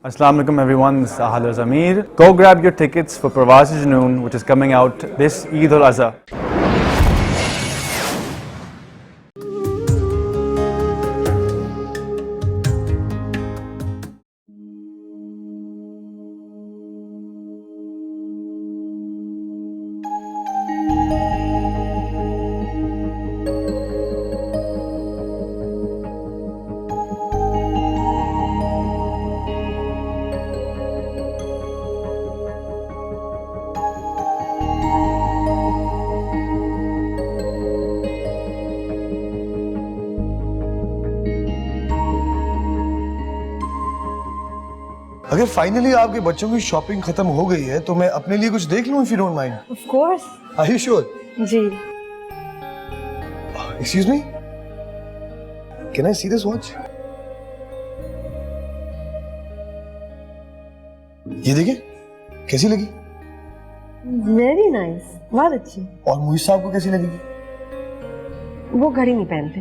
Assalamu alaikum everyone, this is Ahal Zamir. Go grab your tickets for Pravasi Junoon, which is coming out this Eid al-Azha. अगर finally आपके बच्चों की shopping खत्म हो गई है तो मैं अपने लिए कुछ देख लूं, if you don't mind. Of course. Are you sure? जी। Excuse me, can I see this watch? ये देखिए, कैसी लगी? वेरी नाइस, बहुत अच्छी। और मुहित साहब को कैसी लगेगी? वो घड़ी नहीं पहनते।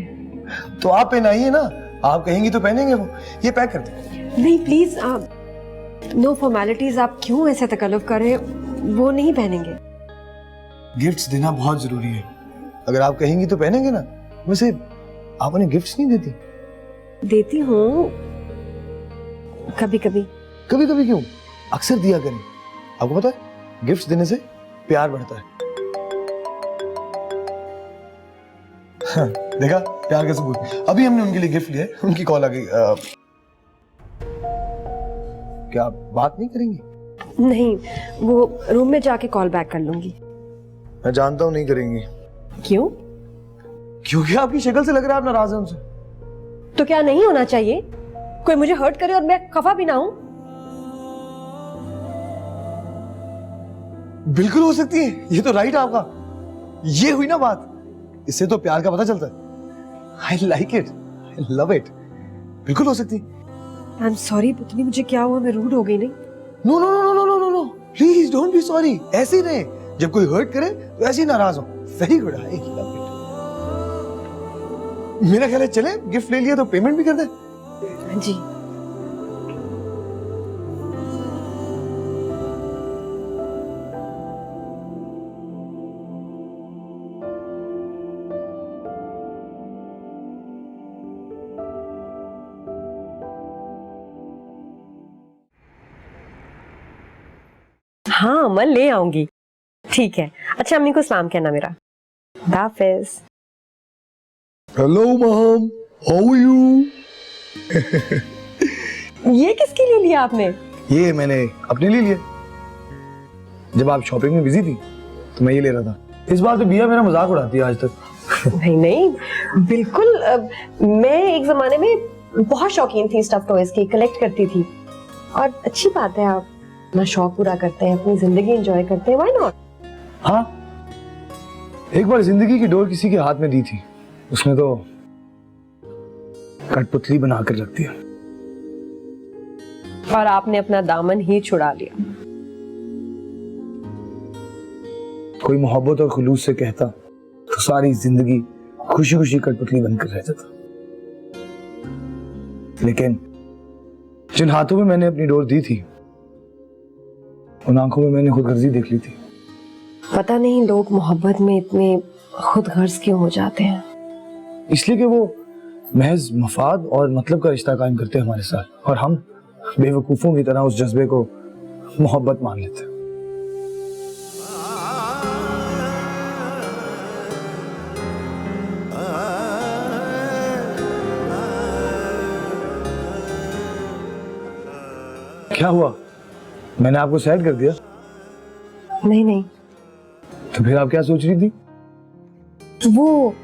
तो आप पहनाइए ना, आप कहेंगी तो पहनेंगे वो। ये पैक कर दे। नहीं प्लीज, आप नो फॉर्मेलिटीज। आप क्यों ऐसे तकल्लुफ कर रहे हैं? वो नहीं पहनेंगे। गिफ्ट्स देना बहुत जरूरी है। अगर आप कहेंगी तो पहनेंगे ना। वैसे आप उन्हें गिफ्ट्स नहीं देती? देती हूँ कभी कभी। कभी कभी क्यों, अक्सर दिया करें। आपको पता है गिफ्ट्स देने से प्यार बढ़ता है। हाँ, देखा प्यार का सबूत। अभी हमने उनके लिए गिफ्ट लिया है, उनकी कॉल आ गई। क्या आप बात नहीं करेंगी? नहीं, वो रूम में जाके कॉल बैक कर लूंगी। मैं जानता हूँ नहीं करेंगी। क्यों? क्योंकि आपकी शक्ल से लग रहा है आप नाराज हैं उनसे। तो क्या नहीं होना चाहिए? कोई मुझे हर्ट करे और मैं खफा भी ना हूं? बिल्कुल हो सकती है, ये तो राइट आपका। ये हुई ना बात, इससे तो प्यार का पता चलता है। I like it, I love it. बिल्कुल हो सकती। आई एम सॉरी, पता नहीं मुझे क्या हुआ, मैं रूड हो गई। नहीं, no no no no no no no, please don't be sorry. ऐसे ही रहे, जब कोई हर्ट करे तो ऐसे ही नाराज हो। Very good, I love it. मेरा ख्याल है चले, गिफ्ट ले लिया तो पेमेंट भी कर दे। हाँ जी। हाँ, मैं ले आऊंगी। ठीक है। अच्छा, अम्मी को सलाम कहना मेरा। हाफिज। Hello mom, how are you? ये किसके लिए लिया आपने? ये मैंने अपने लिए लिया। जब आप शॉपिंग में बिजी थी तो मैं ये ले रहा था। इस बार तो बिया मेरा मजाक उड़ाती है आज तक। नहीं नहीं, बिल्कुल। मैं एक जमाने में बहुत शौकीन थी स्टफ टॉयज की, कलेक्ट करती थी। और अच्छी बात है, आप अपना शौक पूरा करते हैं, अपनी जिंदगी एंजॉय करते हैं। Why not? हाँ, एक बार जिंदगी की डोर किसी के हाथ में दी थी, उसने तो कठपुतली बना कर रख दिया। और आपने अपना दामन ही छुड़ा लिया। कोई मोहब्बत और खुलूस से कहता तो सारी जिंदगी खुशी खुशी कठपुतली बनकर रह जाता। लेकिन जिन हाथों में मैंने अपनी डोर दी थी, उन आंखों में मैंने खुदगर्जी देख ली थी। पता नहीं लोग मोहब्बत में इतने खुदगर्ज क्यों हो जाते हैं। इसलिए कि वो महज मफाद और मतलब का रिश्ता कायम करते हैं हमारे साथ, और हम बेवकूफों की तरह उस जज्बे को मोहब्बत मान लेते हैं। क्या हुआ, मैंने आपको सैड कर दिया? नहीं नहीं, तो फिर आप क्या सोच रही थी? वो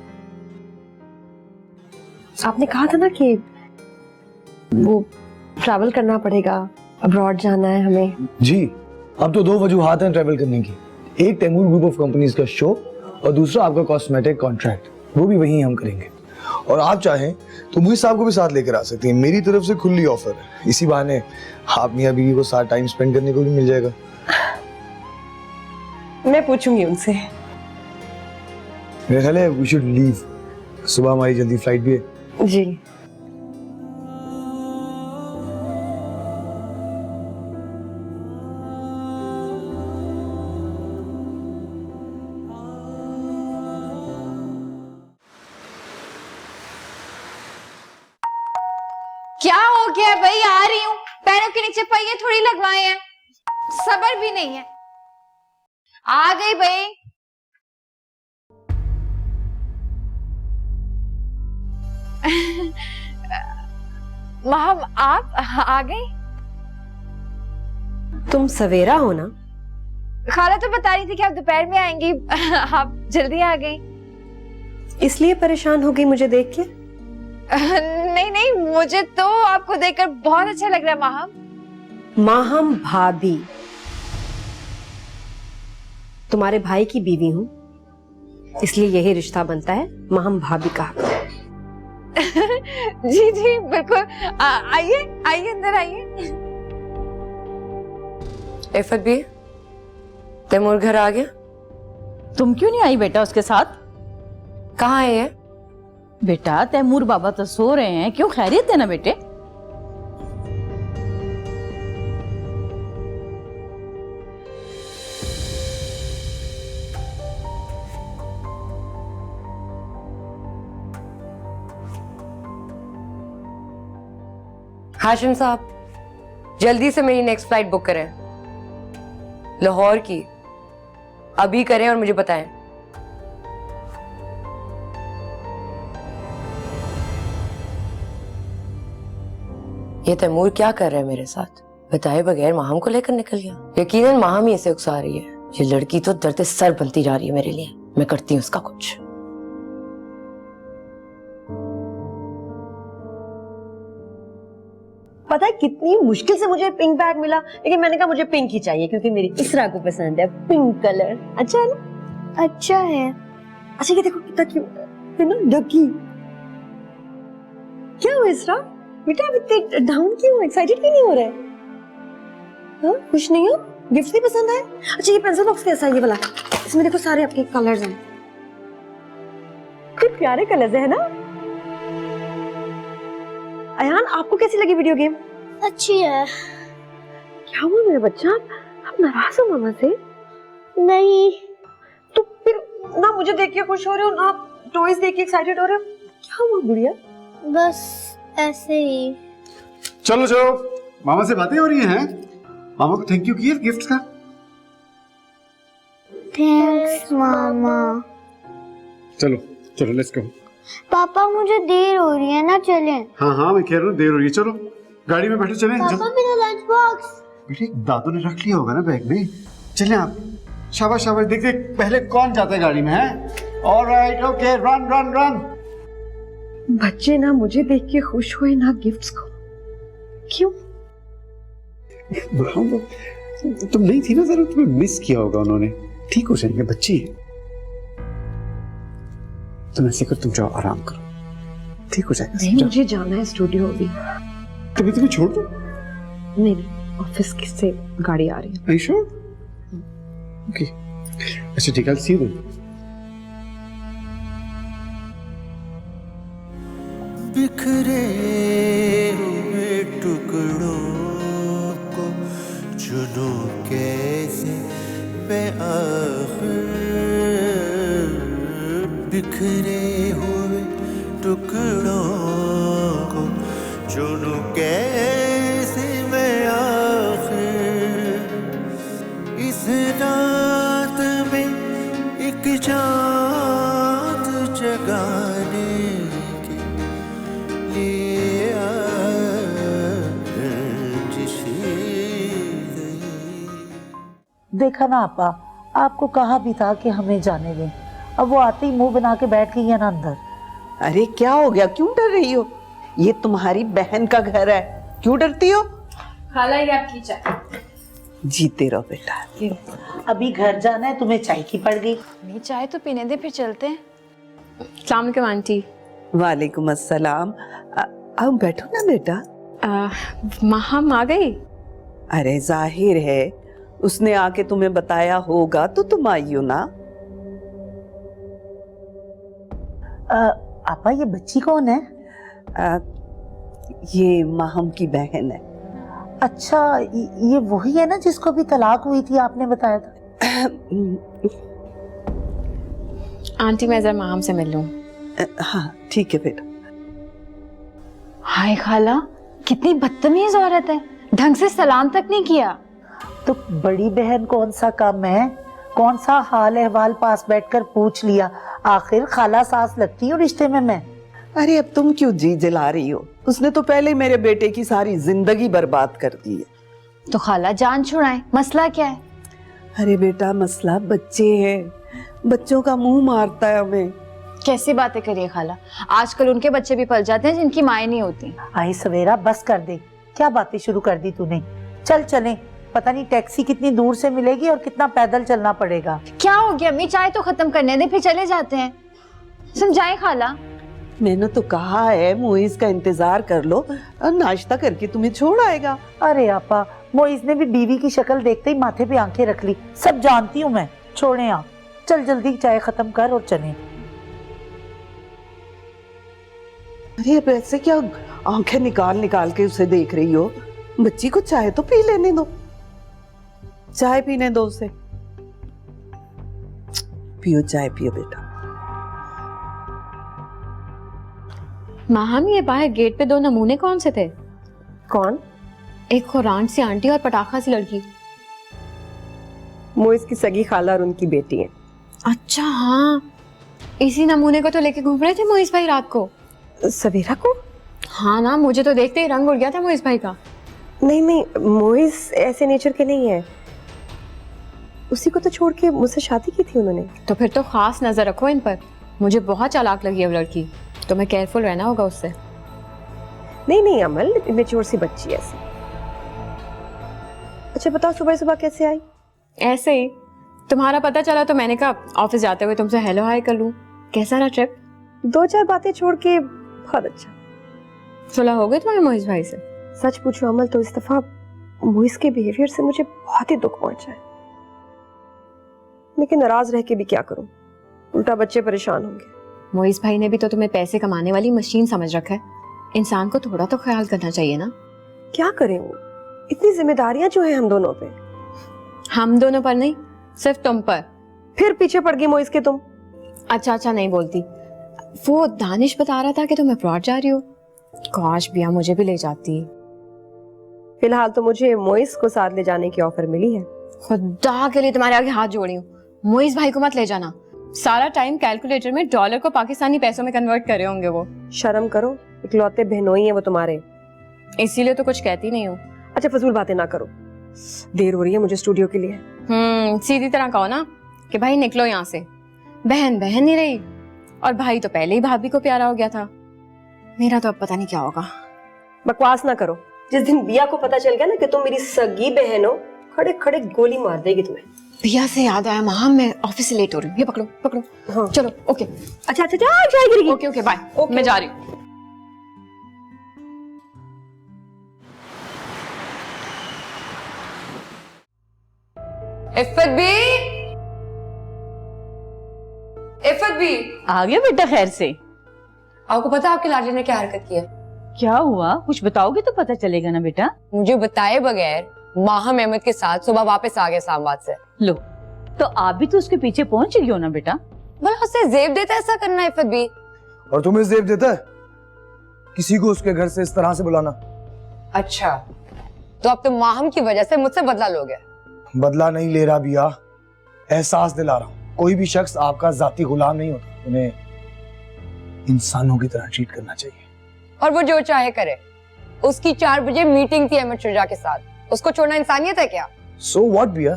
आपने कहा था ना कि वो ट्रैवल करना पड़ेगा, अब्रॉड जाना है हमें। जी, अब तो दो वजूहात हैं ट्रैवल करने की। एक तैमूर ग्रुप ऑफ कंपनीज का शो, और दूसरा आपका कॉस्मेटिक कॉन्ट्रैक्ट, वो भी वहीं हम करेंगे। और आप चाहें तो मुझे साहब को भी साथ लेकर आ सकती हैं। मेरी तरफ से खुली ऑफर है। इसी बहाने आप मियां बीवी को साथ टाइम स्पेंड करने को भी मिल जाएगा। मैं पूछूंगी उनसे। मेरा ख्याल है वी शुड लीव, सुबह हमारी जल्दी फ्लाइट भी है। जी। क्या हो गया भाई? आ रही हूँ। पैरों के नीचे पहिए थोड़ी लगवाए हैं, सब्र भी नहीं है। आ गई भाई। महम आप आ गई? तुम सवेरा हो ना? खाला तो बता रही थी कि आप दोपहर में आएंगी, आप जल्दी आ गई। इसलिए परेशान हो गई मुझे देख के? नहीं नहीं, मुझे तो आपको देखकर बहुत अच्छा लग रहा है माहम। माहम भाभी, तुम्हारे भाई की बीवी हूं, इसलिए यही रिश्ता बनता है माहम भाभी का। जी जी बिल्कुल। आइए आइए, अंदर आइए। इफ़त भी तैमूर घर आ गया? तुम क्यों नहीं आई बेटा उसके साथ? कहाँ है ये? बेटा तैमूर बाबा तो सो रहे हैं, क्यों खैरियत है ना बेटे? हाशिम साहब, जल्दी से मेरी नेक्स्ट फ्लाइट बुक करें, लाहौर की। अभी करें और मुझे बताएं। ये तैमूर क्या कर रहा है मेरे साथ? बताए बगैर माहम को लेकर निकल गया। यकीनन माहम ही इसे उकसा रही है। ये लड़की तो दर्द सर बनती जा रही है मेरे लिए। मैं करती हूँ उसका कुछ। पता है कितनी मुश्किल से मुझे पिंक बैग मिला, लेकिन मैंने कहा मुझे पिंक ही चाहिए क्योंकि मेरी इसरा को पसंद है पिंक कलर। अच्छा है ना? अच्छा है। अच्छा ये देखो कितना क्यूट है ना डकी। क्या हुआ इसरा बेटा, अब इतने डाउन क्यों, एक्साइटेड क्यों नहीं हो रहे? हाँ खुश नहीं हो? गिफ्ट नहीं पसंद आए? अच्छा ये पेंसिल बॉक्स कैसा है ये वाला? इसमें देखो सारे आपके कलर्स हैं, कितने प्यारे कलर्स है ना? अयान आपको कैसी लगी वीडियो गेम? अच्छी है। क्या हुआ मेरा बच्चा, आप नाराज हो मामा से? नहीं। तो फिर ना मुझे देख के खुश हो रहे हो ना टॉयज देख के एक्साइटेड हो रहे हो, क्या हुआ गुड़िया? बस ऐसे ही। चलो चलो, मामा से बातें हो रही हैं। मामा को थैंक यू किए गिफ्ट का? थैंक्स मामा। चलो चलो लेट्स गो। पापा मुझे देर हो रही है ना, चलें? हाँ हाँ मैं कह रहा हूँ देर हो रही है, चलो गाड़ी में बैठे चलें। पापा मेरा लंच बॉक्स। बेटे दादू ने रख लिया होगा ना बैग में, चलें आप। शाबाश शाबाश, देख देख पहले कौन जाता है गाड़ी में, है? Alright okay, run run run. बच्चे ना मुझे देख के खुश हुए ना गिफ्ट्स को, क्यों? तुम नहीं थी ना, जरा तुम्हें मिस किया होगा उन्होंने। ठीक हो जाएंगे, बच्चे हैं। तुम ऐसे कर, तुम जाओ आराम करो, ठीक हो जाएगा। नहीं मुझे जाना है स्टूडियो अभी। कभी तुम्हें छोड़ दो? नहीं ऑफिस से गाड़ी आ रही है। Are you sure? Okay. अच्छा ठीक है, I'll see you then. बिखरे हुए टुकड़ों को चुनूं कैसे मैं आखिर। बिखरे हुए टुकड़ों को चुनूं कैसे मैं आखिर। इस रात में एक चाँद जगाने के लिए देखा ना आपा, आपको कहा भी था कि हमें जाने दें। अब वो आते ही मुंह बना के बैठ गई है ना अंदर। अरे क्या हो गया, क्यों डर रही हो? ये तुम्हारी बहन का घर है, क्यों डरती हो? खाला ये आपकी चाय। जीते रहो बेटा। अभी घर जाना है, तुम्हें चाय की पड़ गई। नहीं चाय तो पीने दे, फिर चलते हैं। अस्सलाम वालेकुम आंटी। वालेकुम अस्सलाम। अब बैठो ना बेटा। माहम आ गई? अरे जाहिर है उसने आके तुम्हें बताया होगा तो तुम आई हो ना। आपा ये बच्ची कौन है? ये माहम की बहन है। अच्छा ये वही है ना जिसको भी तलाक हुई थी, आपने बताया था। आंटी मैं जरा माहम से मिल लूं। हाँ ठीक है बेटा। हाय खाला, कितनी बदतमीज औरत है, ढंग से सलाम तक नहीं किया। तो बड़ी बहन कौन सा काम है, कौन सा हाल अहवाल पास बैठकर पूछ लिया। आखिर खाला सास लगती हो रिश्ते में मैं। अरे अब तुम क्यों जी जला रही हो? उसने तो पहले ही मेरे बेटे की सारी जिंदगी बर्बाद कर दी है। तो खाला जान छुड़ाए, मसला क्या है? अरे बेटा मसला बच्चे हैं, बच्चों का मुंह मारता है हमें। कैसी बातें करिए खाला, आजकल उनके बच्चे भी पल जाते हैं जिनकी माएँ नहीं होती। आई सवेरा बस कर दे, क्या बातें शुरू कर दी तूने। चल चलें, पता नहीं टैक्सी कितनी दूर से मिलेगी और कितना पैदल चलना पड़ेगा। क्या हो गया अम्मी, चाय तो खत्म करने दे, फिर चले जाते हैं। समझाए खाला। मैंने तो कहा है मोइज का इंतजार कर लो, नाश्ता करके तुम्हें छोड़ आएगा। अरे आपा, मोइज ने भी बीवी की शक्ल देखते ही माथे पे आंखें रख ली। सब जानती हूँ मैं, छोड़े आप। चल जल्दी चाय खत्म कर और चलें। अरे अब ऐसे क्या आंखें निकाल निकाल के उसे देख रही हो? बच्ची को चाय तो पी लेने दो, चाय पीने दो उसे। पियो चाय पियो बेटा। माहम, ये बाहर गेट पे 2 नमूने कौन से थे? कौन? एक खुरान सी आंटी और पटाखा सी लड़की। मोइज की सगी खाला और उनकी बेटी है। अच्छा हाँ, इसी नमूने को तो लेके घूम रहे थे मोइज भाई रात को। सवेरा को? हाँ ना, मुझे तो देखते ही रंग उड़ गया था मोइज भाई का। नहीं, मोइज ऐसे नेचर के नहीं है। उसी को तो छोड़ के मुझसे शादी की थी उन्होंने। तो फिर तो खास नजर रखो इन पर, मुझे बहुत चालाक लगी है वो लड़की, तो मैं केयरफुल रहना होगा उससे। नहीं अमल, मेच्योर सी बच्ची है ऐसी। अच्छा बताओ, सुबह सुबह कैसे आई? ऐसे ही, तुम्हारा पता चला तो मैंने कहा ऑफिस जाते हुए तुमसे हेलो हाय कर लूं। कैसा रहा ट्रिप? 2-4 बातें छोड़ के बहुत अच्छा। सुलह हो गई तुम्हारे मोइज भाई से? सच पूछो अमल, तो इस दफा मोइज के बिहेवियर से मुझे बहुत ही दुख पहुंचा है, लेकिन नाराज रह के भी क्या करूं, उल्टा बच्चे परेशान होंगे। मोइज भाई ने भी तो तुम्हें पैसे कमाने वाली मशीन समझ रखा है, इंसान को थोड़ा तो ख्याल करना चाहिए ना। क्या करें, वो इतनी जिम्मेदारियां जो है हम दोनों पे। हम दोनों पर नहीं, सिर्फ तुम पर। फिर पीछे पड़ गई मोइज के तुम। अच्छा नहीं बोलती। वो दानिश बता रहा था कि तुम अब्रॉड जा रही हो, काश बिया मुझे भी ले जाती। फिलहाल तो मुझे मोइज को साथ ले जाने की ऑफर मिली है। खुदा के लिए तुम्हारे आगे हाथ जोड़ी हूँ, मोइज भाई को मत ले जाना। सारा टाइम कैलकुलेटर में डॉलर को पाकिस्तानी पैसों में कन्वर्ट करे होंगे वो। शर्म करो, इकलौते बहनोई हैं वो तुम्हारे, इसीलिए तो कुछ कहती नहीं हूँ। अच्छा फजूल बातें ना करो, देर हो रही है मुझे स्टूडियो के लिए। सीधी तरह कहो ना कि भाई निकलो यहाँ से। बहन नहीं रही, और भाई तो पहले ही भाभी को प्यारा हो गया था। मेरा तो अब पता नहीं क्या होगा। बकवास ना करो, जिस दिन बिया को पता चल गया ना कि तुम मेरी सगी बहन हो, खड़े खड़े गोली मार देगी तुम्हें। बिया से याद आया माँ, मैं ऑफिस से लेट हो रही हूँ, ये पकड़ो। हाँ। चलो ओके। अच्छा चाय गिरेगी। ओके बाय, मैं जा रही हूँ। इफ़त भी आ गया बेटा खैर से। आपको पता है आपके लाडली ने क्या हरकत की है? क्या हुआ, कुछ बताओगे तो पता चलेगा ना बेटा। मुझे बताए बगैर माहम अहमद के साथ सुबह वापस आ गए इस्लामाबाद से। लो, तो आप भी तो उसके पीछे पहुंच गई हो ना बेटा। भला उससे जेब देता ऐसा करना इफ़त भी? और तुम्हें जेब देता है किसी को उसके घर से इस तरह से बुलाना? अच्छा, तो अब तुम माहम की वजह से मुझसे बदला लोगे? बदला नहीं ले रहा बिया, एहसास दिला रहा हूँ। कोई भी शख्स आपका जाती गुलाम नहीं होता, उन्हें इंसानों की तरह ट्रीट करना चाहिए। और वो जो चाहे करे। उसकी 4 बजे मीटिंग थी अहमद शुजा के साथ, उसको छोड़ना इंसानियत है क्या? सो व्हाट बिया,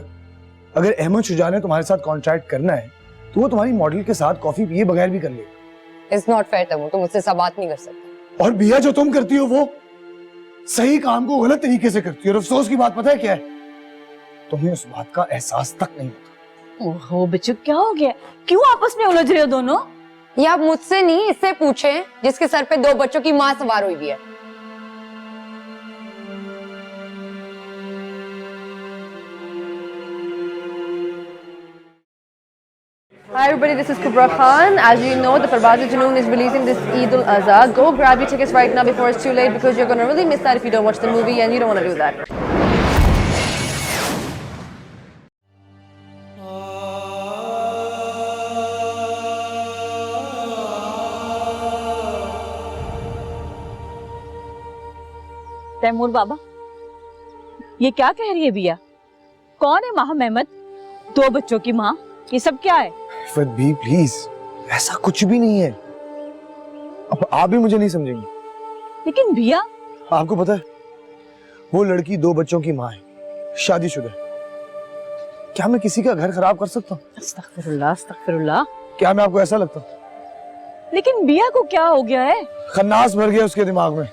अगर अहमद शुजा ने तुम्हारे साथ कॉन्ट्रैक्ट करना है तो वो तुम्हारी मॉडल के साथ कॉफी पिए बगैर भी कर लेगा। इट्स नॉट फेयर तमू, तुम मुझसे सब बात नहीं कर सकते। और बिया जो तुम करती हो वो सही काम को गलत तरीके से करती हो। और अफसोस की बात पता है क्या है? तुम्हें उस बात का एहसास तक नहीं होता। ओहो बच्चों, क्या हो गया, क्यों आपस में उलझ रहे हो दोनों? ये आप मुझसे नहीं, इससे पूछें जिसके सर पे 2 बच्चों की मां सवार हुई है। Hi everybody, this is Kubra Khan. As you know, the Parvaz Junoon is releasing this Eid al-Azha. Go grab your tickets right now before it's too late, because you're going to really miss that if you don't watch the movie, and you don't want to do that. Taimur बाबा, ये क्या कह रही है बिया? कौन है माह Mehmed? 2 बच्चों की माँ, ये सब क्या है? इफत भी प्लीज, ऐसा कुछ भी नहीं है। अब आप भी मुझे नहीं समझेंगी। लेकिन बिया, आपको पता है वो लड़की 2 बच्चों की माँ है, शादीशुदा है। क्या मैं किसी का घर खराब कर सकता हूँ? अस्तगफिरुल्लाह, अस्तगफिरुल्लाह। क्या मैं आपको ऐसा लगता हूँ? लेकिन बिया को क्या हो गया है? खन्नास भर गया उसके दिमाग में,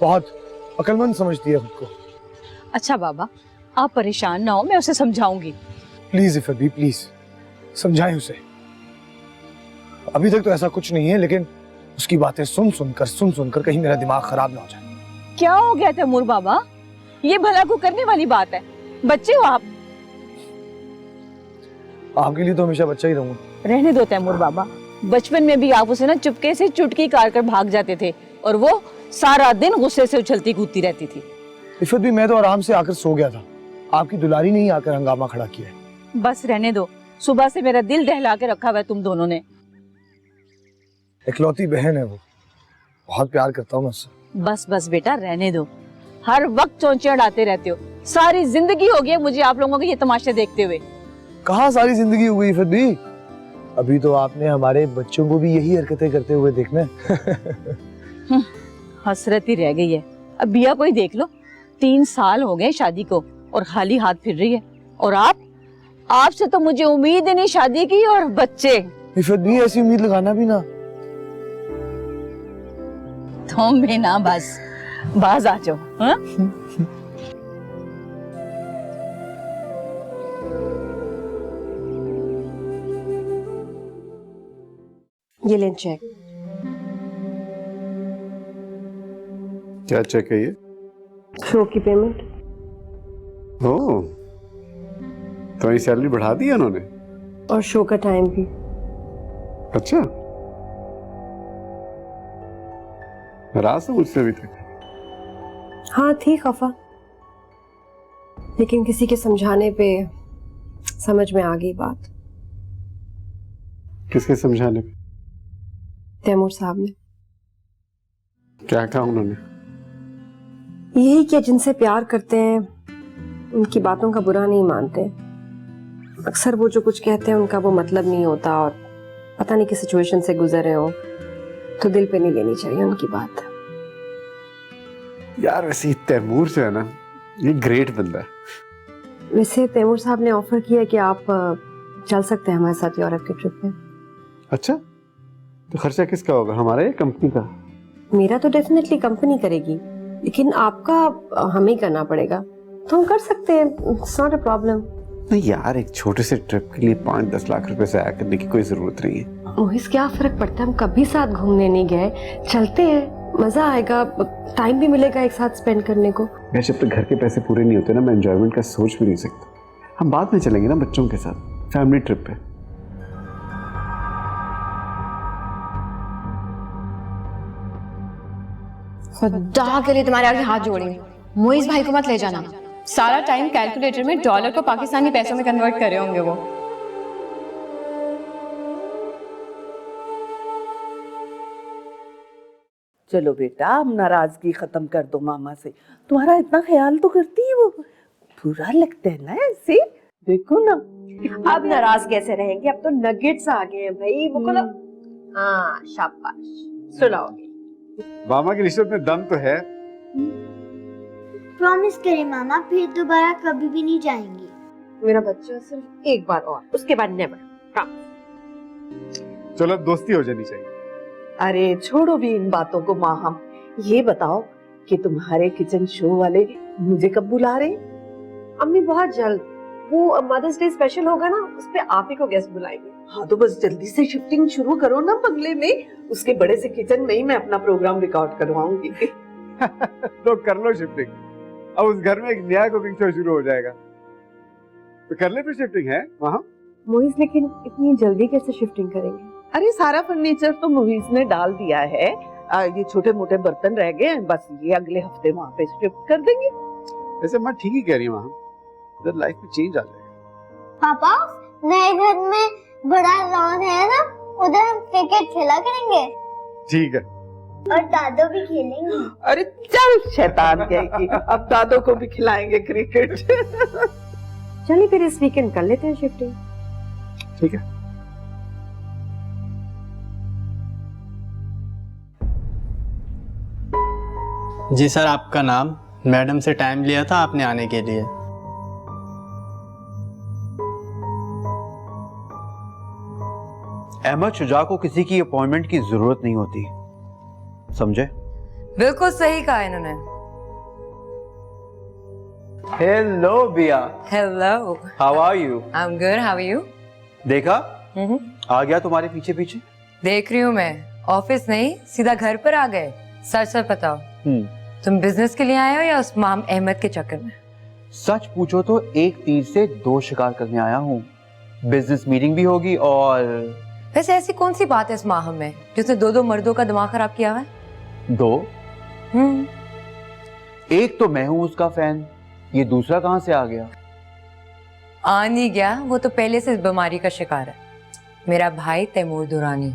बहुत अक्लमंद समझती है खुद को। अच्छा बाबा, आप परेशान ना हो, मैं उसे समझाऊंगी। प्लीज इफत भी प्लीज समझाएं उसे। अभी तक तो ऐसा कुछ नहीं है, लेकिन उसकी बातें सुन सुनकर कहीं मेरा दिमाग खराब ना हो जाए। क्या हो गया तैमूर बाबा? ये भला को करने वाली बात है। बच्चे हो आप। आपके लिए तो हमेशा बच्चा ही रहूंगा। रहने दो तैमूर बाबा, बचपन में भी आप उसे ना चुपके से चुटकी काट कर भाग जाते थे और वो सारा दिन गुस्से से उछलती कूदती रहती थी। इफत भी, मैं तो आराम से आकर सो गया था, आपकी दुलारी ने ही आकर हंगामा खड़ा किया है। बस रहने दो, सुबह से मेरा दिल दहला के रखा हुआ है तुम दोनों ने। इकलौती बहन है वो, बहुत प्यार करता हूँ मैं उससे। बस बस बेटा, रहने दो। हर वक्त चौंचे अड़ाते रहते हो। सारी जिंदगी हो गई है मुझे आप लोगों के ये तमाशे देखते हुए। कहाँ सारी जिंदगी हो गई इफत भी? अभी तो आपने हमारे बच्चों को भी यही हरकतें करते हुए देखना है। हसरत ही रह गई है। अब बिया को ही देख लो, 3 साल हो गए शादी को और खाली हाथ फिर रही है। और आपसे तो मुझे उम्मीद ही नहीं शादी की, और बच्चे। इफत भी, ऐसी उम्मीद लगाना भी ना। तुम भी ना, बस बाज आ जाओ। हाँ? ये लें चेक। क्या चेक है ये? शो की पेमेंट। ओह, तो ये सैलरी बढ़ा दी है उन्होंने? और शो का टाइम भी। अच्छा, नाराज हो मुझसे अभी तक? हाँ थी खफा, लेकिन किसी के समझाने पे समझ में आ गई बात। किसके समझाने पे? तैमूर साहब ने। क्या कहा उन्होंने? यही कि जिनसे प्यार करते हैं उनकी बातों का बुरा नहीं मानते। अक्सर वो जो कुछ कहते हैं उनका वो मतलब नहीं होता, और पता नहीं किस सिचुएशन से गुजरे हो तो दिल पे नहीं लेनी चाहिए उनकी बात। यार वैसे तैमूर जो है ना, ये ग्रेट बंदा है। वैसे तैमूर साहब ने ऑफर किया कि आप चल सकते हैं हमारे साथ यूरोप की ट्रिप पे। अच्छा, तो खर्चा किसका होगा, हमारा या कंपनी का? मेरा तो डेफिनेटली कंपनी करेगी, लेकिन आपका हमें ही करना पड़ेगा। तो हम कर सकते हैं, इट्स नॉट अ प्रॉब्लम। नहीं यार, एक छोटे से ट्रिप के लिए 5-10 लाख रुपए से आया करने की कोई जरूरत नहीं है। मोहिस, क्या फर्क पड़ता है, हम कभी साथ घूमने नहीं गए, चलते हैं, मजा आएगा, टाइम भी मिलेगा एक साथ स्पेंड करने को। मैं जब तक घर के पैसे पूरे नहीं होते ना, मैं एंजॉयमेंट का सोच भी नहीं सकता। हम बाद में चलेंगे ना बच्चों के साथ, फैमिली ट्रिप पे। खुदा के लिए तुम्हारे आगे हाथ जोड़ी हूं, मोइज भाई को मत ले जाना। सारा टाइम कैलकुलेटर में डॉलर को पाकिस्तानी पैसों में कन्वर्ट कर रहे होंगे वो। चलो बेटा, अब नाराजगी खत्म कर दो मामा से। तुम्हारा इतना ख्याल तो करती है वो, बुरा लगता है ना ऐसे। देखो ना, अब नाराज कैसे रहेंगे, अब तो नगेट्स आ गए हैं भाई। वो को हाँ शाबाश, सुनाओगे। मामा की रिश्ते में दम तो है। प्रॉमिस करें मामा, फिर दोबारा कभी भी नहीं जाएंगे। मेरा बच्चा सिर्फ एक बार और, उसके बाद नेवर। चलो अब दोस्ती हो जानी चाहिए। अरे छोड़ो भी इन बातों को माँ। हम ये बताओ कि तुम्हारे किचन शो वाले मुझे कब बुला रहे? अम्मी बहुत जल्द, वो मदर्स डे स्पेशल होगा ना, उस पे आप ही को गेस्ट बुलाएंगे। हाँ तो बस जल्दी से शिफ्टिंग शुरू करो ना बंगले में, उसके बड़े से किचन में ही मैं अपना प्रोग्राम रिकॉर्ड करवाऊंगी। तो कर लो शिफ्टिंग, अब उस घर में एक नया कुकिंग शो शुरू हो जाएगा, तो कर ले फिर शिफ्टिंग। है वहाँ मोहिस, लेकिन इतनी जल्दी कैसे शिफ्टिंग करेंगे? अरे सारा फर्नीचर तो मुवीज ने डाल दिया है, ये छोटे मोटे बर्तन रह गए हैं, बस ये अगले हफ्ते वहाँ पे शिफ्ट कर देंगे। वैसे मैं ठीक ही कह रही हूँ, वहाँ उधर लाइफ में चेंज आ जाएगा। पापा, नए घर में बड़ा लॉन है ना, उधर हम क्रिकेट खेला करेंगे। ठीक है, और दादो भी खेलेंगे। अरे चल शैतान कहेगी, अब दादो को भी खिलाएंगे क्रिकेट। चलिए फिर इस वीकेंड कर लेते हैं शिफ्टिंग। ठीक है। जी सर, आपका नाम? मैडम से टाइम लिया था आपने आने के लिए। अहमद शुजा को किसी की अपॉइंटमेंट की जरूरत नहीं होती, समझे? बिल्कुल सही कहा इन्होंने। Hello Bia. Hello. How are you? I am good, how are you? देखा आ गया तुम्हारे पीछे पीछे। देख रही हूँ मैं, ऑफिस नहीं सीधा घर पर आ गए। सच सच बताओ, तुम बिजनेस के लिए आए हो या उस माम अहमद के चक्कर में? सच पूछो तो एक तीर से दो शिकार करने आया हूँ। बिजनेस मीटिंग भी होगी और वैसे ऐसी कौन सी बात है इस माहम में जिसने दो दो मर्दों का दिमाग खराब किया हुआ है? दो? एक तो मैं हूँ उसका फैन, ये दूसरा कहाँ से आ गया? आ नहीं गया, वो तो पहले से इस बीमारी का शिकार है। मेरा भाई तैमूर दुरानी।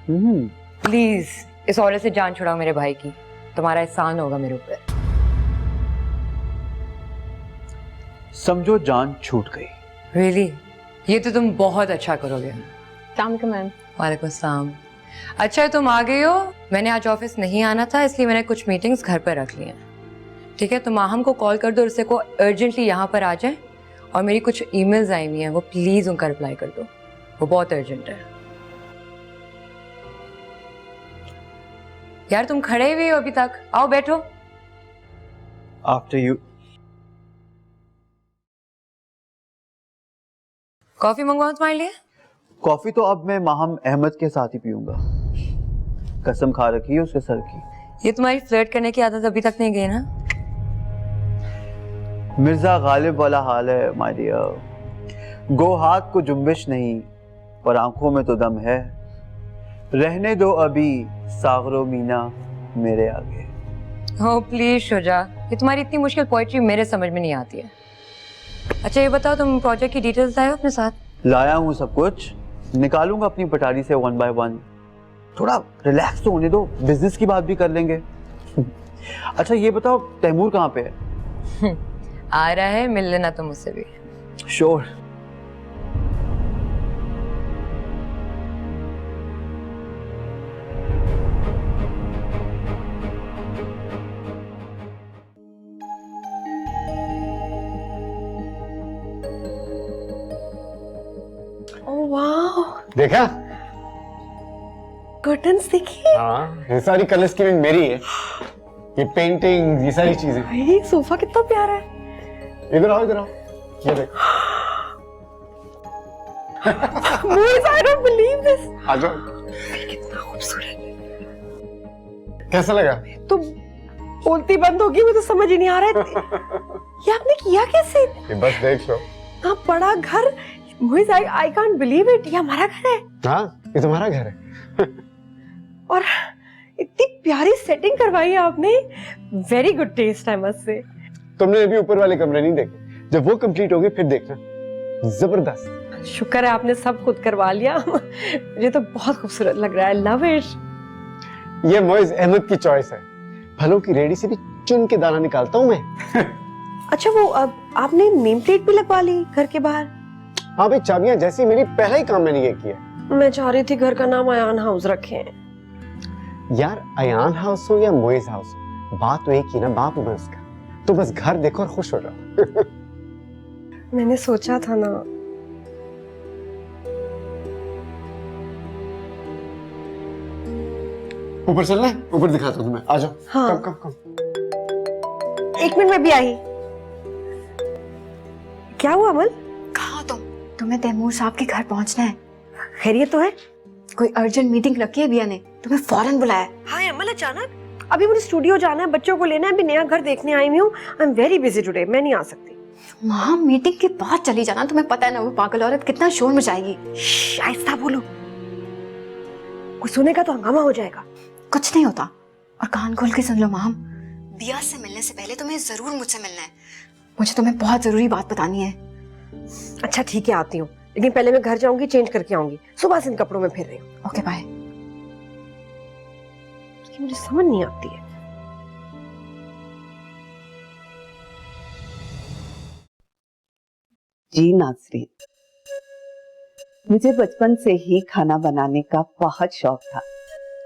प्लीज इस औरत से जान छुड़ाओ मेरे भाई की, तुम्हारा एहसान होगा मेरे ऊपर। समझो जान छूट गई। रियली? ये तो तुम बहुत अच्छा करोगे। मैम। वालेकुम सलाम। अच्छा है तुम आ गई हो। मैंने आज ऑफिस नहीं आना था, इसलिए मैंने कुछ मीटिंग्स घर पर रख ली हैं। ठीक है, तो माहम को कॉल कर दो, उससे को अर्जेंटली यहाँ पर आ जाए। और मेरी कुछ ईमेल्स आई हुई हैं, वो प्लीज उनका रिप्लाई कर दो, वो बहुत अर्जेंट है। यार तुम खड़े हुए हो अभी तक, आओ बैठो। After you. कॉफी मंगवाऊं तुम्हारे लिए? कॉफी तो अब मैं माहम अहमद के साथ ही पीऊंगा, कसम खा रखी है उसके सर की। ये तुम्हारी फ्लर्ट करने की आदत अभी तक नहीं गई ना? मिर्जा गालिब वाला हाल है माय डियर। गो हाथ को जुम्बिश नहीं पर आंखों में तो दम है। रहने दो अभी सागरो मीना मेरे आगे। हो प्लीज शुजा, ये तुम्हारी इतनी मुश्किल पोएट्री मेरे समझ में नहीं आती है। अच्छा ये बताओ, तुम प्रोजेक्ट की डिटेल्स लाए हो अपने साथ? लाया हूँ सब कुछ, निकालूंगा अपनी पटारी से 1 by 1। थोड़ा रिलैक्स तो होने दो, बिजनेस की बात भी कर लेंगे। अच्छा ये बताओ तैमूर कहाँ पे है? आ रहा है, मिल लेना तुम मुझसे भी। श्योर। देखा? कर्टन्स देखिए। हाँ, ये सारी कलर स्कीमिंग मेरी है। ये पेंटिंग, ये सारी चीजें। भाई सोफा कितना प्यारा है। इधर आओ, इधर आओ। ये देख। I don't believe this। आ जाओ। कितना खूबसूरत। कैसा लगा? तो बोलती बंद होगी, मुझे समझ ही नहीं आ रहा है। ये आपने किया कैसे? ये बस देख लो। इतना बड़ा घर। मुझे I can't believe it। ये हमारा घर है। हाँ, ये तुम्हारा घर है। और इतनी प्यारी सेटिंग करवाई है आपने। Very good taste, I must say. तुमने अभी ऊपर वाले कमरे नहीं देखे, जब वो कंप्लीट हो गए फिर देखना, जबरदस्त। शुक्र है आपने सब खुद करवा लिया। मुझे तो बहुत खूबसूरत लग रहा है। Love it. ये मोइज अहमद की चॉइस है। फलों की रेडी से भी चुन के दाना निकालता हूँ मैं। अच्छा वो अब आपने नेम प्लेट भी लगवा ली घर के बाहर? हाँ भाई, चाबियां जैसी मेरी पहला ही काम मैंने ये किया। मैं चाह रही थी घर का नाम अयान हाउस रखें। यार अयान हाउस हो या मोइज हाउस हो, बात तो एक ही ना, बाप में उसका। तो बस घर देखो और खुश हो जाओ। मैंने सोचा था ना। ऊपर चलना है? ऊपर दिखाता हूँ तुम्हें, आ जाओ। हाँ। कम कम कम। 1 मिनट में भी आई। क्या हुआ अमल? कहाँ हो तुम? तुम्हें तैमूर साहब के घर पहुंचना है। खैरियत तो है? कोई अर्जेंट मीटिंग रखी है बिया ने, तुम्हें फौरन बुलाया है। हाँ अमल, अचानक। अभी मुझे स्टूडियो जाना है, बच्चों को लेना है, अभी नया घर देखने आई हूँ। I am very busy today, मैं नहीं आ सकती। माँ मीटिंग के बाद चली जाना, तुम्हें पता है ना वो पागल औरत कितना शोर मचाएगी। आहिस्ता बोलो, कुछ सुनेगा तो हंगामा हो जाएगा। कुछ नहीं होता, और कान खोल के सुन लो माम, बिया से मिलने से पहले तुम्हें जरूर मुझसे मिलना है। मुझे तुम्हें बहुत जरूरी बात बतानी है। अच्छा ठीक है, आती हूँ, लेकिन पहले मैं घर जाऊंगी, चेंज करके आऊंगी। सुबह से इन कपड़ों में फिर रही हूँ। Okay bye. की मुझे समझ नहीं आती है। जी नाज़रीन, मुझे बचपन से ही खाना बनाने का बहुत शौक था।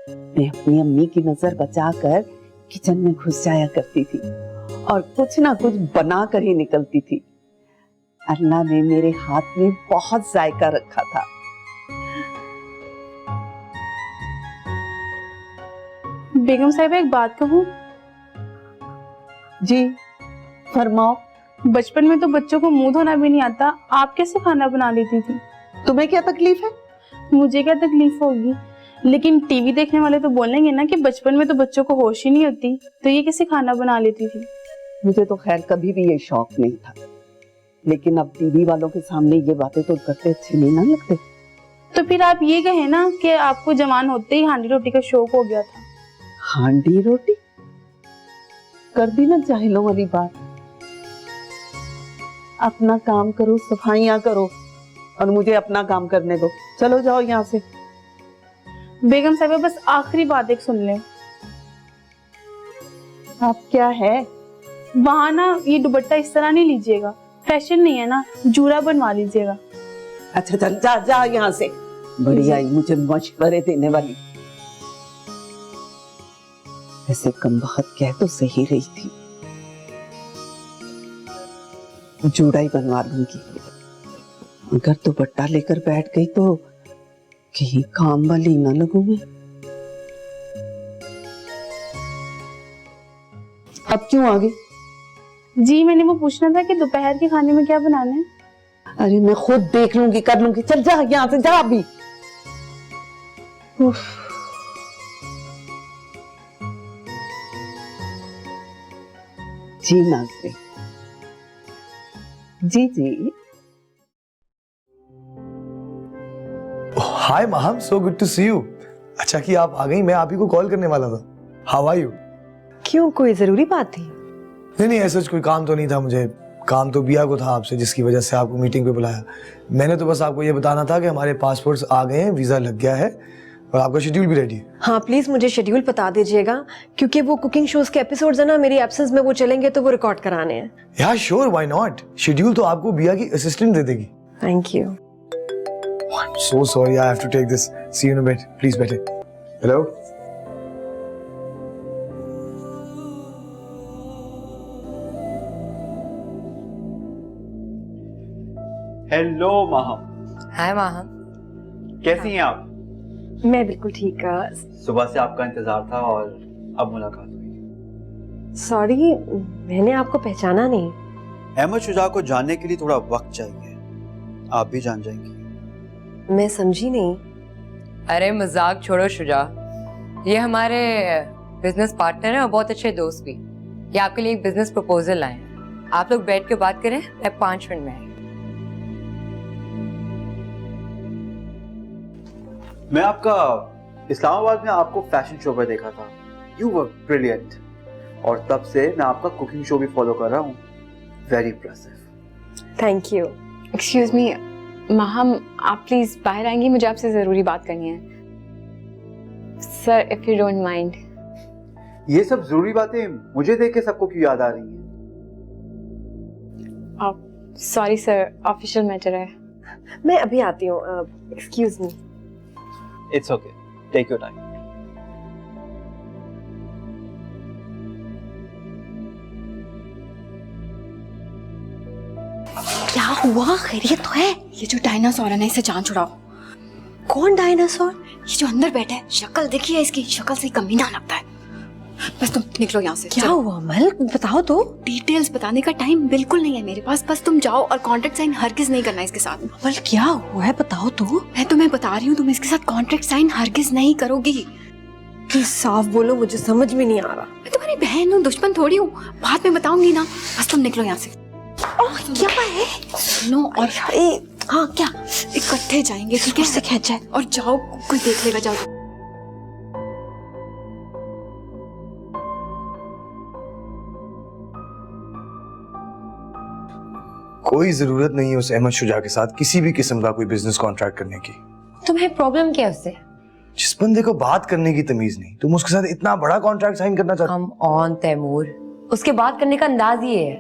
मैं अपनी अम्मी की नजर बचाकर किचन में घुस जाया करती थी और कुछ ना कुछ बना कर ही निकलती थी। अल्लाह ने मेरे हाथ में बहुत जायका रखा था। बेगम साहिबा एक बात कहूँ? जी फरमाओ। बचपन में तो बच्चों को मुंह धोना भी नहीं आता, आप कैसे खाना बना लेती थी? तुम्हें क्या तकलीफ है? मुझे क्या तकलीफ होगी, लेकिन टीवी देखने वाले तो बोलेंगे ना कि बचपन में तो बच्चों को होश ही नहीं होती, तो ये कैसे खाना बना लेती थी? मुझे तो खैर कभी भी ये शौक नहीं था, लेकिन अब टीवी वालों के सामने ये बातें तो करते अच्छे नहीं ना लगते। तो फिर आप ये कहें ना कि आपको जवान होते ही हांडी रोटी का शौक हो गया था। हांडी रोटी कर दी ना जाहिलों वाली बात। अपना काम करो, सफाइयां करो और मुझे अपना काम करने दो। चलो जाओ यहाँ से। बेगम साहिबा बस आखिरी बात एक सुन लें। आप क्या है? वहां ना ये दुपट्टा इस तरह नहीं लीजिएगा, फैशन नहीं है ना, जूरा बनवा लीजिएगा। अच्छा चल जा जा यहाँ से। बड़ी आई मुझे मशवरे देने वाली। ऐसे कम वक्त कह तो सही रही थी, जूड़ा ही बनवा लूंगी। अगर दुपट्टा लेकर बैठ गई तो कहीं काम वाली ना लगूं मैं। अब क्यों आ गई? जी मैंने वो पूछना था कि दोपहर के खाने में क्या बनाना है। अरे मैं खुद देख लूंगी, कर लूंगी। चल जा यहाँ से, जा अभी। जी नाज़रीन, जी जी। Hi Maham, so good to see you. अच्छा कि आप आ गई, मैं आप ही को कॉल करने वाला था। How are you? क्यों, कोई जरूरी बात थी? नहीं ऐसा कोई काम तो नहीं था मुझे। काम तो बिया को था आपसे, जिसकी वजह से आपको मीटिंग पे बुलाया। मैंने तो बस आपको ये बताना था कि हमारे पासपोर्ट्स आ गए हैं, वीजा लग गया है और आपका शेड्यूल भी रेडी है। हाँ प्लीज मुझे शेड्यूल बता दीजिएगा, क्योंकि वो कुकिंग शोज के एपिसोड्स है ना, मेरी एब्सेंस में वो चलेंगे तो वो रिकॉर्ड कराने हैं। यार श्योर, व्हाई नॉट। शेड्यूल तो आपको बिया की असिस्टेंट दे देगी। Thank you. I'm so sorry, I have to take this. See you in a bit. Please बैठे। Hello? हेलो माहम। हाय माहम, कैसी हैं आप? मैं बिल्कुल ठीक है। सुबह से आपका इंतजार था और अब मुलाकात हुई। सॉरी, मैंने आपको पहचाना नहीं। अहमद शुजा को जानने के लिए थोड़ा वक्त चाहिए, आप भी जान जाएंगी। मैं समझी नहीं। अरे मजाक छोड़ो शुजा, ये हमारे बिजनेस पार्टनर हैं और बहुत अच्छे दोस्त भी। ये आपके लिए एक बिजनेस प्रपोजल लाए हैं, आप लोग बैठ के बात करें, मैं 5 मिनट में आएंगे। मैं आपका इस्लामाबाद में आपको फैशन शो पर देखा था, यू वर ब्रिलियंट, और तब से मैं आपका कुकिंग शो भी फॉलो कर रहा हूँ। Very impressive. Thank you. Excuse me Maham, आप प्लीज बाहर आएंगी, मुझे आपसे जरूरी बात करनी है। Sir if you don't mind. ये सब जरूरी बातें मुझे देख के सबको क्यों याद आ रही हैं? सॉरी सर, ऑफिशियल मैटर है। मैं अभी आती हूँ। Excuse me. It's okay, take your time. क्या हुआ, खैरियत तो है? ये जो डायनासोर है ना, इसे जान छुड़ाओ। कौन डायनासोर? ये जो अंदर बैठा है, शक्ल देखिए इसकी, शक्ल से कमीना लगता है। बस तुम निकलो यहाँ से। क्या हुआ अमल, बताओ तो। डिटेल्स बताने का टाइम बिल्कुल नहीं है मेरे पास, बस तुम जाओ और कॉन्ट्रैक्ट साइन हरगिज नहीं करना इसके साथ। अमल क्या हुआ है, बताओ तो। मैं तुम्हें बता रही हूँ, तुम इसके साथ कॉन्ट्रैक्ट साइन हरगिज नहीं करोगी। प्लीज साफ बोलो, मुझे समझ में नहीं आ रहा। मैं तुम्हारी बहन हूँ, दुश्मन थोड़ी हूँ, बाद में बताऊंगी ना। बस तुम निकलो यहाँ से। क्या है? सुनो और हाँ क्या, इकट्ठे जाएंगे, ठीक है? से खींच जाए और जाओ, कोई देख लेगा, जाओ। कोई जरूरत नहीं है उस अहमद शुजा के साथ किसी भी किस्म का कोई बिजनेस कॉन्ट्रैक्ट करने की। तुम्हें प्रॉब्लम क्या है उससे? जिस बंदे को बात करने की तमीज नहीं, तुम उसके साथ इतना बड़ा कॉन्ट्रैक्ट साइन करना चाहते? कम ऑन तैमूर, उसके बात करने का अंदाज ये है।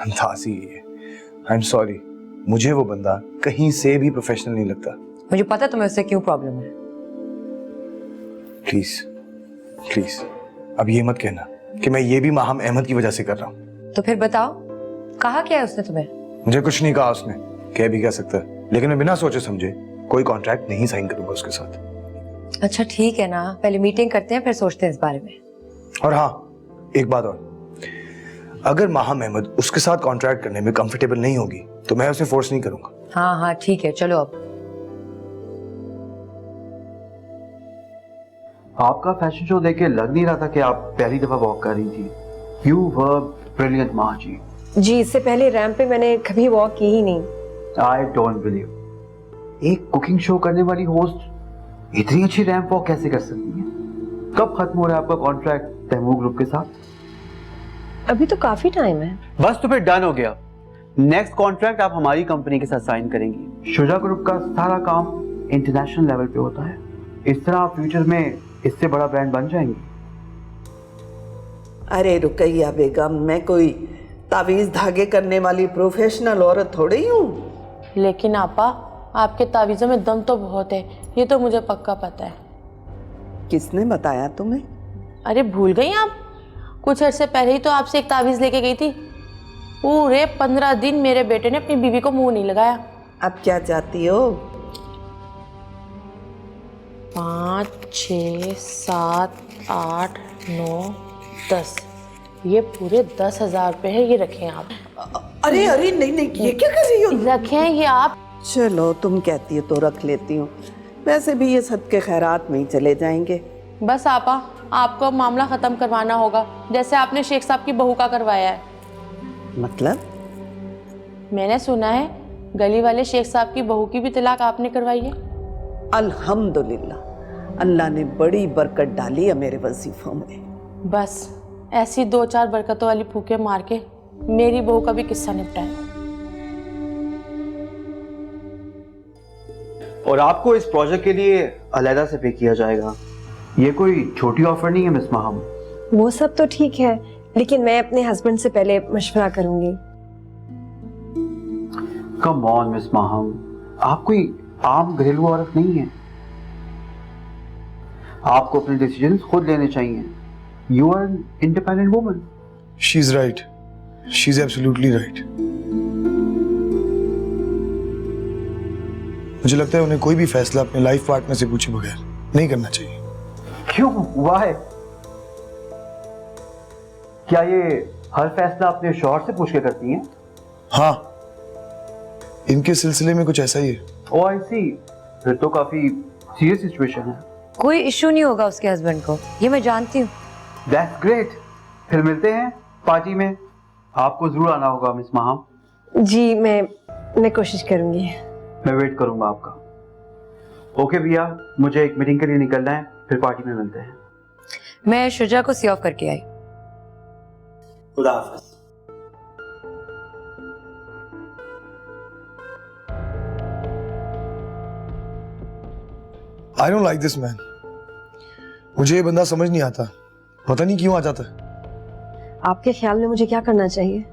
अंदाज ही है। आई एम सॉरी, मुझे वो बंदा कहीं से भी प्रोफेशनल नहीं लगता। मुझे पता तुम्हें उससे क्यों प्रॉब्लम है। प्लीज प्लीज अब ये मत कहना कि मैं ये भी माहम अहमद की वजह से कर रहा हूँ। तो फिर बताओ, कहा क्या है उसने तुम्हें? मुझे कुछ नहीं कहा उसने, कह भी कह सकता है, लेकिन मैं बिना सोचे समझे कोई कॉन्ट्रैक्ट नहीं साइन करूंगा उसके साथ। अच्छा ठीक है ना, पहले मीटिंग करते हैं फिर सोचते हैं इस बारे में। और हाँ, एक बात और, अगर माहम अहमद उसके साथ कॉन्ट्रैक्ट करने में कंफर्टेबल नहीं होगी तो मैं उसे फोर्स नहीं करूंगा। हाँ हाँ ठीक है, चलो अब। आपका फैशन शो देख के लग नहीं रहा था कि आप पहली दफा वॉक कर रही थी। यू वर ब्रिलियंट माँ जी। जी, इससे पहले रैंप पे मैंने कभी वॉक की ही नहीं। आई डोंट बिलीव एक कुकिंग शो करने वाली होस्ट इतनी अच्छी रैंप वॉक कैसे कर सकती है? कब खत्म हो रहा है आपका कॉन्ट्रैक्ट तैमूर ग्रुप के साथ? अभी तो काफी टाइम है। बस तो फिर डन हो गया। नेक्स्ट कॉन्ट्रैक्ट आप हमारी कंपनी के साथ साइन करेंगी। शुजा ग्रुप का सारा काम इंटरनेशनल लेवल पे होता है। इस तरह आप फ्यूचर में इससे बड़ा ब्रांड बन जाएंगी। अरे रुकैया बेगम, मैं कोई तावीज धागे करने वाली प्रोफेशनल औरत थोड़ी हूँ। लेकिन आपा, आपके तावीज़ों में दम तो बहुत है, ये तो मुझे पक्का पता है। किसने बताया तुम्हें? अरे भूल गई आप? कुछ अर्से पहले ही तो आपसे एक तावीज़ लेके गई थी। पूरे 15 दिन मेरे बेटे ने अपनी बीवी को मुंह नहीं लगाया। अब क्या चाहती हो? 5, 6, 7, 8, 9, 10, ये पूरे 10,000 रुपए है, ये रखें आप। अरे अरे नहीं नहीं, ये क्या कर रही हो? रखें ये आप। चलो तुम कहती हो तो रख लेती हूँ, वैसे भी ये सदके खैरात में ही चले जाएंगे। बस आपा, आपको अब मामला खत्म करवाना होगा, जैसे आपने शेख साहब की बहू का करवाया है। मतलब? मैंने सुना है गली वाले शेख साहब की बहू की भी तलाक आपने करवाई है। अल्हम्दुलिल्लाह, अल्लाह ने बड़ी बरकत डाली है मेरे वजीफों में। बस ऐसी 2-4 बरकतों वाली फूके मार के मेरी बहू का भी किस्सा निपटाए। और आपको इस प्रोजेक्ट के लिए अलहदा से पे किया जाएगा। ये कोई छोटी ऑफर नहीं है मिस माहम। वो सब तो ठीक है, लेकिन मैं अपने हस्बैंड से पहले मशवरा करूंगी। कम ऑन मिस माहम, आप कोई आम घरेलू औरत नहीं है। आपको अपने डिसीजन खुद लेने चाहिए। You are an independent woman. She is right, she is absolutely right. मुझे लगता है उन्हें कोई भी फैसला अपने लाइफ पार्टनर से पूछे बगैर नहीं करना चाहिए। क्यों? व्हाई? क्या ये हर फैसला अपने शौहर से पूछ के करती हैं? हाँ, इनके सिलसिले में कुछ ऐसा ही है। ओह आई सी, फिर तो काफी सीरियस सिचुएशन है। कोई इशू नहीं होगा उसके हस्बैंड को, ये मैं जानती हूँ। That's great. फिर मिलते हैं पार्टी में। आपको जरूर आना होगा मिस माहम। जी, मैं कोशिश करूंगी। मैं वेट करूंगा आपका। ओके भैया, मुझे एक मीटिंग के लिए निकलना है, फिर पार्टी में मिलते हैं। मैं शुजा को सी ऑफ करके आई। खुदा हाफिज। I don't like this man. मुझे ये बंदा समझ नहीं आता, पता नहीं क्यों आ जाता है। आपके ख्याल में मुझे क्या करना चाहिए?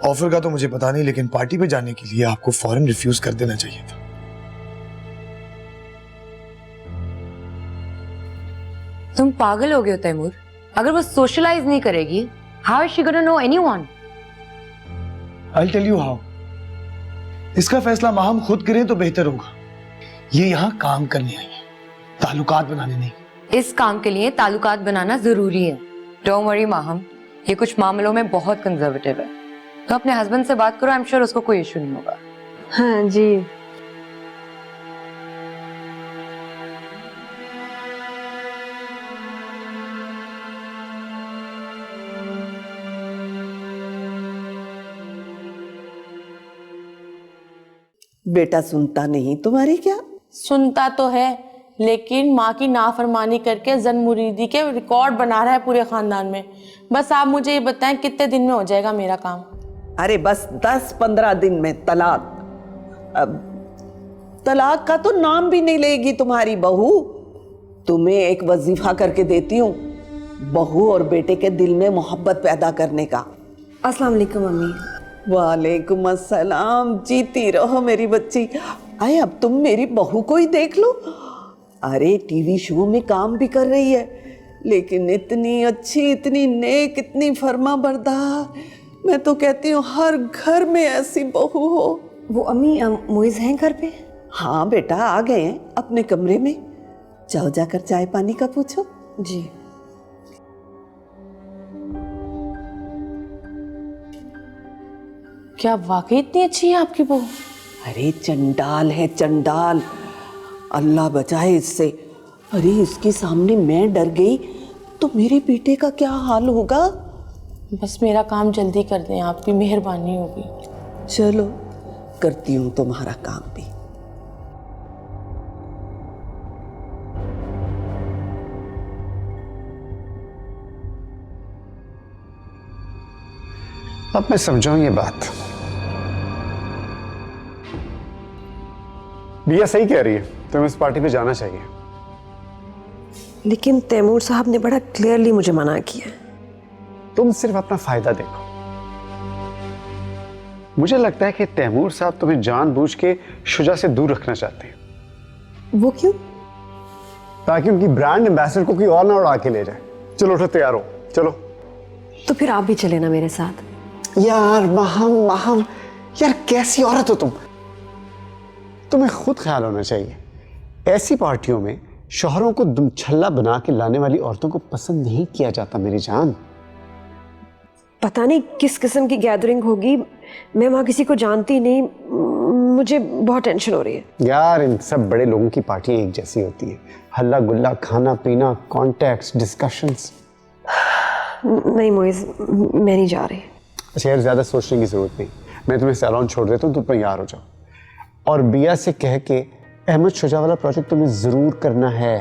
ऑफर का तो मुझे पता नहीं, लेकिन पार्टी पे जाने के लिए आपको फौरन रिफ्यूज कर देना चाहिए था। तुम पागल हो गए हो तैमूर। अगर वो सोशलाइज नहीं करेगी, how is she gonna no anyone? I'll tell you how. इसका फैसला माहम खुद करें तो बेहतर होगा। ये यहाँ काम करने आई है, ताल्लुकात बनाने नहीं। इस काम के लिए ताल्लुकात बनाना जरूरी है। डोंट वरी माहम, ये कुछ मामलों में बहुत कंजर्वेटिव है। तो अपने हस्बैंड से बात करो, आई एम श्योर उसको कोई इशू नहीं होगा। हाँ जी। बेटा सुनता नहीं तुम्हारी क्या? सुनता तो है, लेकिन माँ की नाफरमानी करके जन मुरीदी के रिकॉर्ड बना रहा है पूरे खानदान में। बस आप मुझे ये बताएं कितने दिन में हो जाएगा मेरा काम? अरे बस 10-15 दिन में तलाक। अब तलाक का तो नाम भी नहीं लेगी तुम्हारी बहू। तुम्हें एक वजीफा करके देती हूँ, बहू और बेटे के दिल में मोहब्बत पैदा करने का। अस्सलाम वालेकुम मम्मी। वालेकुम अस्सलाम। जीती रहो मेरी बच्ची। आए अब तुम मेरी बहू को ही देख लो। अरे टीवी शो में काम भी कर रही है, लेकिन इतनी अच्छी, इतनी नेक, इतनी फर्मा बरदार। मैं तो कहती हूँ हर घर में ऐसी बहू हो। वो अम्मी मोइज हैं घर पे? हाँ बेटा, आ गए हैं अपने कमरे में। जाओ जाकर चाय पानी का पूछो। जी। क्या वाकई इतनी अच्छी है आपकी बहू? अरे चंडाल है चंडाल, अल्लाह बचाए इससे। अरे इसके सामने मैं डर गई तो मेरे बेटे का क्या हाल होगा। बस मेरा काम जल्दी कर दें, आपकी मेहरबानी होगी। चलो करती हूँ तुम्हारा काम भी। अब मैं समझाऊं ये बात। बिया सही कह रही है, तुम्हें इस पार्टी पे जाना चाहिए। लेकिन तैमूर साहब ने बड़ा क्लियरली मुझे मना किया। तुम सिर्फ अपना फायदा देखो। मुझे लगता है कि तैमूर साहब तुम्हें जानबूझ के शुजा से दूर रखना चाहते हैं। वो क्यों? ताकि उनकी ब्रांड एम्बेसडर को कोई और ना उड़ा के ले जाए। चलो उठो, तैयार हो, चलो। तो फिर आप भी चले ना मेरे साथ। यार महम यार कैसी औरत हो तुम। तुम्हें खुद ख्याल होना चाहिए। ऐसी पार्टियों में शौहरों को दुमछल्ला बना के लाने वाली औरतों को पसंद नहीं किया जाता मेरी जान। पता नहीं किस किस्म की गैदरिंग होगी, मैं वहां किसी को जानती नहीं, मुझे बहुत टेंशन हो रही है। यार इन सब बड़े लोगों की पार्टियां एक जैसी होती है, हल्ला गुल्ला, खाना पीना, कॉन्टैक्ट्स, डिस्कशंस। नहीं मोइज, मैं नहीं जा रही। अच्छा यार, ज्यादा सोचने की जरूरत नहीं। मैं तुम्हें सैलून छोड़ देता हूँ, तुम तैयार हो जाओ। और बिया से कह के अहमद शुजा वाला प्रोजेक्ट तुम्हें जरूर करना है।